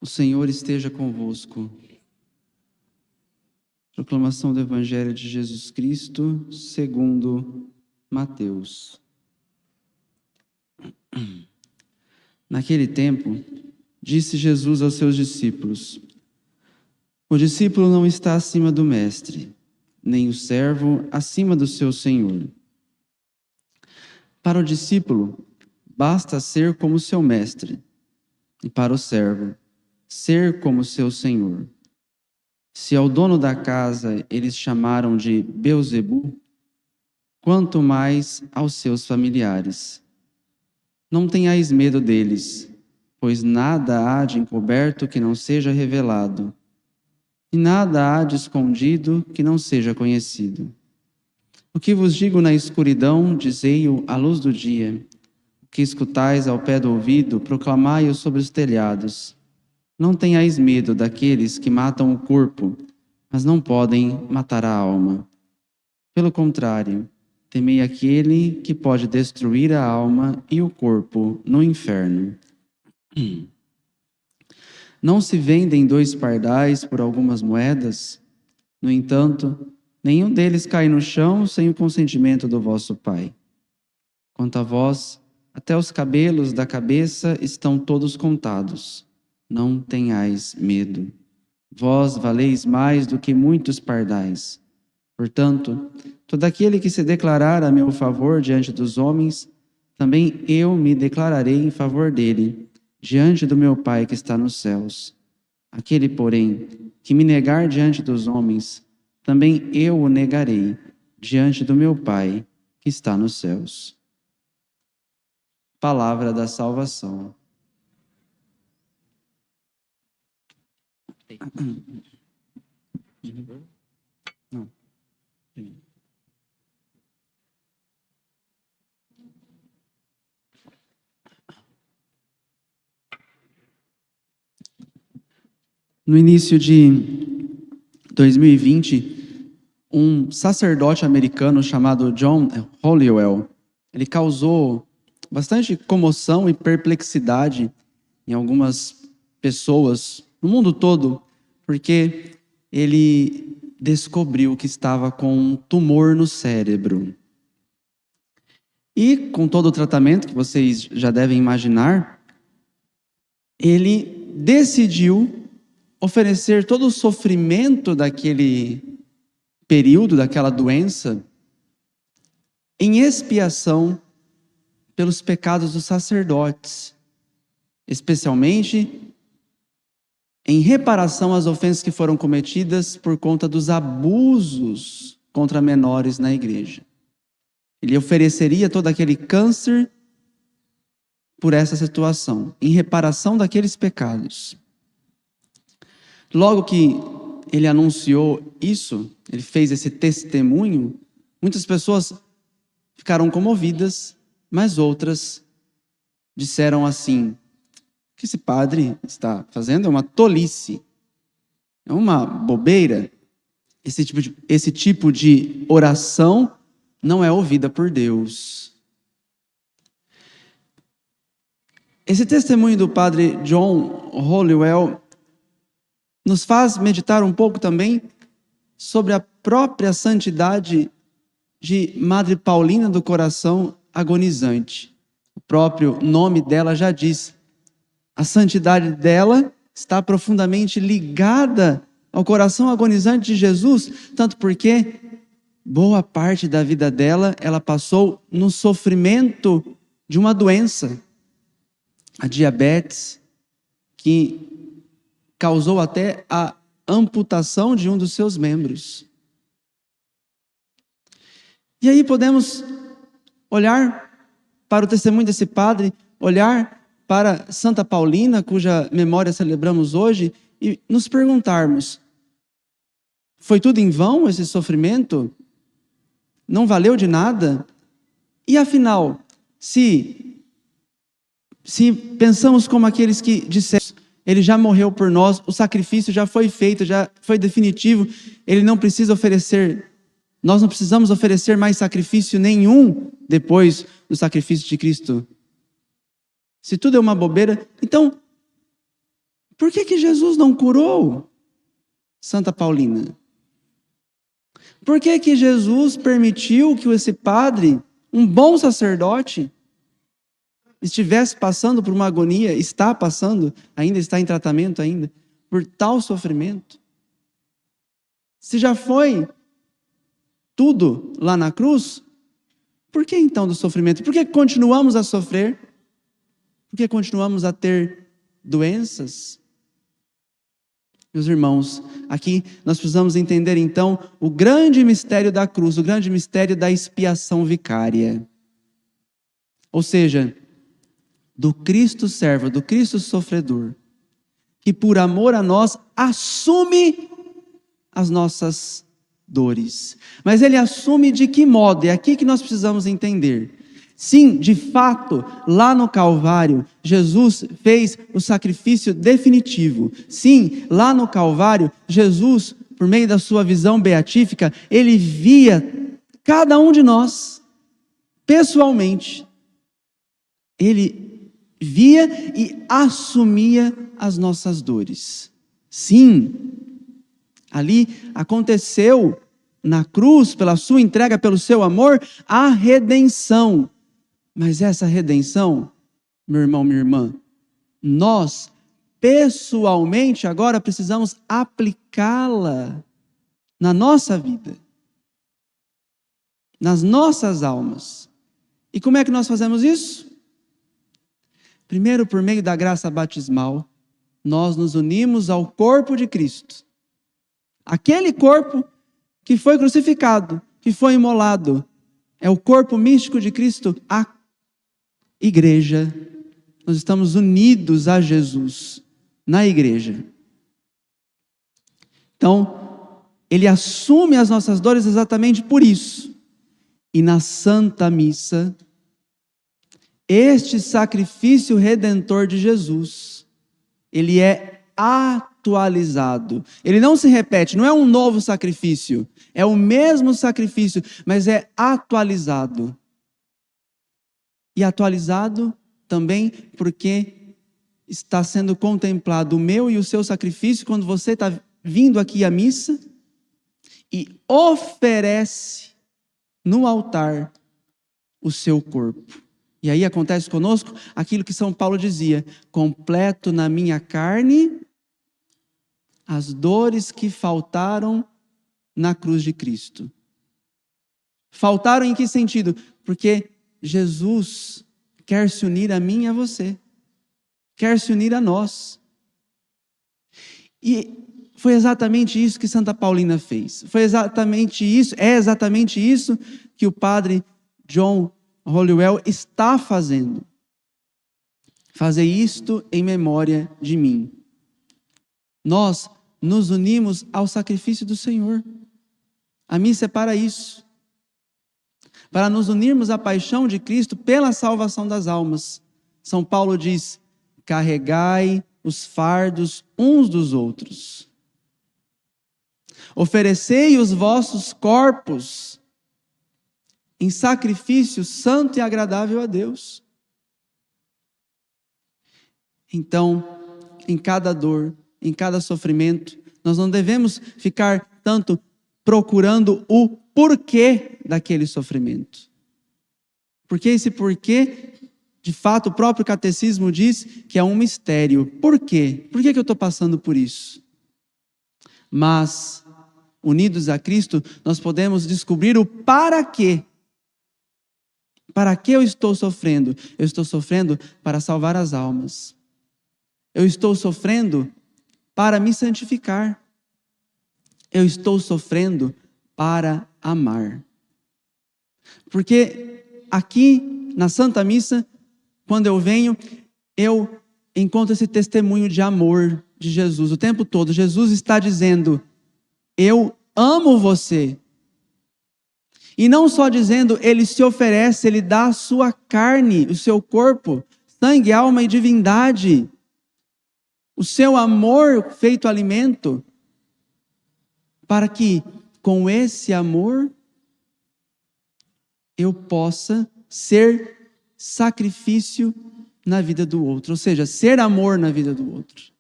O Senhor esteja convosco. Proclamação do Evangelho de Jesus Cristo, segundo Mateus. Naquele tempo, disse Jesus aos seus discípulos: o discípulo não está acima do mestre, nem o servo acima do seu senhor. Para o discípulo, basta ser como seu mestre, e para o servo, ser como seu senhor. Se ao dono da casa eles chamaram de Beelzebu, quanto mais aos seus familiares. Não tenhais medo deles, pois nada há de encoberto que não seja revelado, e nada há de escondido que não seja conhecido. O que vos digo na escuridão, dizei-o à luz do dia. O que escutais ao pé do ouvido, proclamai-o sobre os telhados. Não tenhais medo daqueles que matam o corpo, mas não podem matar a alma. Pelo contrário, temei aquele que pode destruir a alma e o corpo no inferno. Não se vendem 2 pardais por algumas moedas? No entanto, nenhum deles cai no chão sem o consentimento do vosso Pai. Quanto a vós, até os cabelos da cabeça estão todos contados. Não tenhais medo. Vós valeis mais do que muitos pardais. Portanto, todo aquele que se declarar a meu favor diante dos homens, também eu me declararei em favor dele, diante do meu Pai que está nos céus. Aquele, porém, que me negar diante dos homens, também eu o negarei diante do meu Pai que está nos céus. Palavra da salvação. Não. No início de 2020, um sacerdote americano chamado John Hollowell, ele causou bastante comoção e perplexidade em algumas pessoas no mundo todo, porque ele descobriu que estava com um tumor no cérebro. E com todo o tratamento que vocês já devem imaginar, ele decidiu oferecer todo o sofrimento daquele período, daquela doença, em expiação pelos pecados dos sacerdotes, especialmente em reparação às ofensas que foram cometidas por conta dos abusos contra menores na igreja. Ele ofereceria todo aquele câncer por essa situação, em reparação daqueles pecados. Logo que ele anunciou isso, ele fez esse testemunho, muitas pessoas ficaram comovidas, mas outras disseram assim: o que esse padre está fazendo é uma tolice, é uma bobeira. Esse tipo de oração não é ouvida por Deus. Esse testemunho do padre John Hollowell nos faz meditar um pouco também sobre a própria santidade de Madre Paulina do Coração Agonizante. O próprio nome dela já diz. A santidade dela está profundamente ligada ao coração agonizante de Jesus, tanto porque boa parte da vida dela ela passou no sofrimento de uma doença, a diabetes, que causou até a amputação de um dos seus membros. E aí podemos olhar para o testemunho desse padre, olhar para Santa Paulina, cuja memória celebramos hoje, e nos perguntarmos: foi tudo em vão esse sofrimento? Não valeu de nada? E afinal, se pensamos como aqueles que disseram: ele já morreu por nós, o sacrifício já foi feito, já foi definitivo, ele não precisa oferecer, nós não precisamos oferecer mais sacrifício nenhum depois do sacrifício de Cristo. Se tudo é uma bobeira, então Por que Jesus não curou Santa Paulina? Por que Jesus permitiu que esse padre, um bom sacerdote, estivesse passando por uma agonia, está passando, ainda está em tratamento ainda, por tal sofrimento? Se já foi tudo lá na cruz, por que então do sofrimento? Por que continuamos a sofrer? Por que continuamos a ter doenças? Meus irmãos, aqui nós precisamos entender então o grande mistério da cruz, o grande mistério da expiação vicária. Ou seja, do Cristo servo, do Cristo sofredor, que por amor a nós assume as nossas dores. Mas ele assume de que modo? É aqui que nós precisamos entender. Sim, de fato, lá no Calvário, Jesus fez o sacrifício definitivo. Sim, lá no Calvário, Jesus, por meio da sua visão beatífica, ele via cada um de nós, pessoalmente. Ele via e assumia as nossas dores. Sim, ali aconteceu na cruz, pela sua entrega, pelo seu amor, a redenção. Mas essa redenção, meu irmão, minha irmã, nós, pessoalmente, agora precisamos aplicá-la na nossa vida, nas nossas almas. E como é que nós fazemos isso? Primeiro, por meio da graça batismal, nós nos unimos ao corpo de Cristo. Aquele corpo que foi crucificado, que foi imolado, é o corpo místico de Cristo, a igreja. Nós estamos unidos a Jesus na igreja. Então, ele assume as nossas dores exatamente por isso. E na Santa Missa, este sacrifício redentor de Jesus, ele é atualizado. Ele não se repete, não é um novo sacrifício, é o mesmo sacrifício, mas é atualizado. E atualizado também porque está sendo contemplado o meu e o seu sacrifício quando você está vindo aqui à missa e oferece no altar o seu corpo. E aí acontece conosco aquilo que São Paulo dizia: completo na minha carne as dores que faltaram na cruz de Cristo. Faltaram em que sentido? Porque Jesus quer se unir a mim e a você. Quer se unir a nós. E foi exatamente isso que Santa Paulina fez. Foi exatamente isso, é exatamente isso que o padre John Hollywell está fazendo. Fazer isto em memória de mim. Nós nos unimos ao sacrifício do Senhor. A missa é para isso. Para nos unirmos à paixão de Cristo pela salvação das almas. São Paulo diz: carregai os fardos uns dos outros. Oferecei os vossos corpos em sacrifício santo e agradável a Deus. Então, em cada dor, em cada sofrimento, nós não devemos ficar tanto procurando o porquê daquele sofrimento. Porque esse porquê, de fato, o próprio catecismo diz que é um mistério. Por quê? Por que eu estou passando por isso? Mas, unidos a Cristo, nós podemos descobrir o para quê. Para que eu estou sofrendo? Eu estou sofrendo para salvar as almas. Eu estou sofrendo para me santificar. Eu estou sofrendo para amar. Porque aqui na Santa Missa, quando eu venho, eu encontro esse testemunho de amor de Jesus o tempo todo. Jesus está dizendo: eu amo você. E não só dizendo, ele se oferece, ele dá a sua carne, o seu corpo, sangue, alma e divindade. O seu amor feito alimento, para que com esse amor eu possa ser sacrifício na vida do outro, ou seja, ser amor na vida do outro.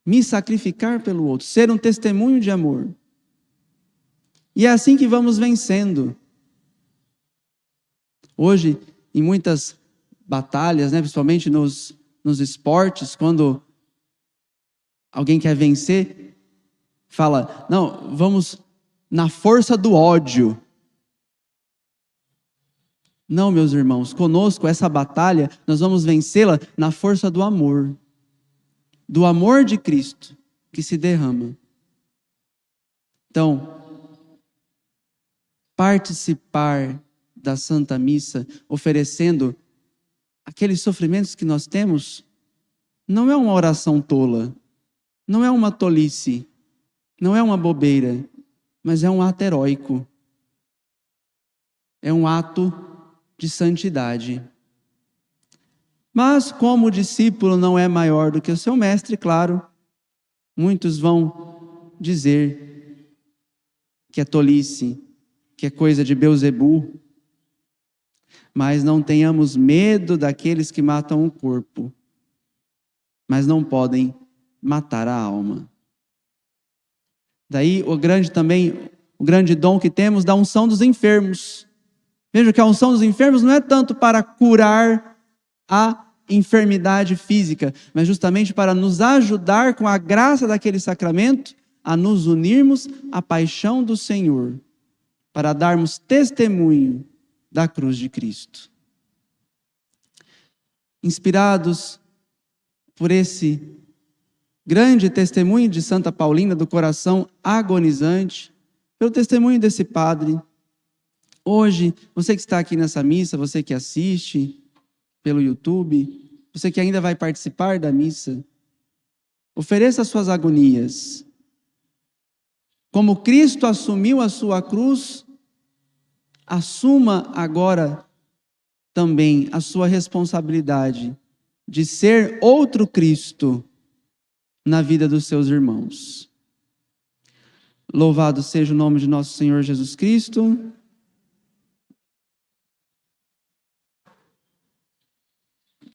me sacrificar pelo outro, ser um testemunho de amor. E é assim que vamos vencendo. Hoje, em muitas batalhas, principalmente nos esportes, quando alguém quer vencer, fala, não, vamos na força do ódio. Não, meus irmãos, conosco essa batalha, nós vamos vencê-la na força do amor de Cristo que se derrama. Então, participar da Santa Missa, oferecendo aqueles sofrimentos que nós temos, não é uma oração tola, não é uma tolice, não é uma bobeira, mas é um ato heróico. É um ato de santidade. Mas como o discípulo não é maior do que o seu mestre, claro, muitos vão dizer que é tolice, que é coisa de Beelzebul. Mas não tenhamos medo daqueles que matam o corpo, mas não podem matar a alma. Daí o grande dom que temos da unção dos enfermos. Veja que a unção dos enfermos não é tanto para curar a enfermidade física, mas justamente para nos ajudar com a graça daquele sacramento a nos unirmos à paixão do Senhor, para darmos testemunho da cruz de Cristo. Inspirados por esse grande testemunho de Santa Paulina, do coração agonizante, pelo testemunho desse padre, hoje, você que está aqui nessa missa, você que assiste pelo YouTube, você que ainda vai participar da missa, ofereça as suas agonias. Como Cristo assumiu a sua cruz, assuma agora também a sua responsabilidade de ser outro Cristo na vida dos seus irmãos. Louvado seja o nome de nosso Senhor Jesus Cristo.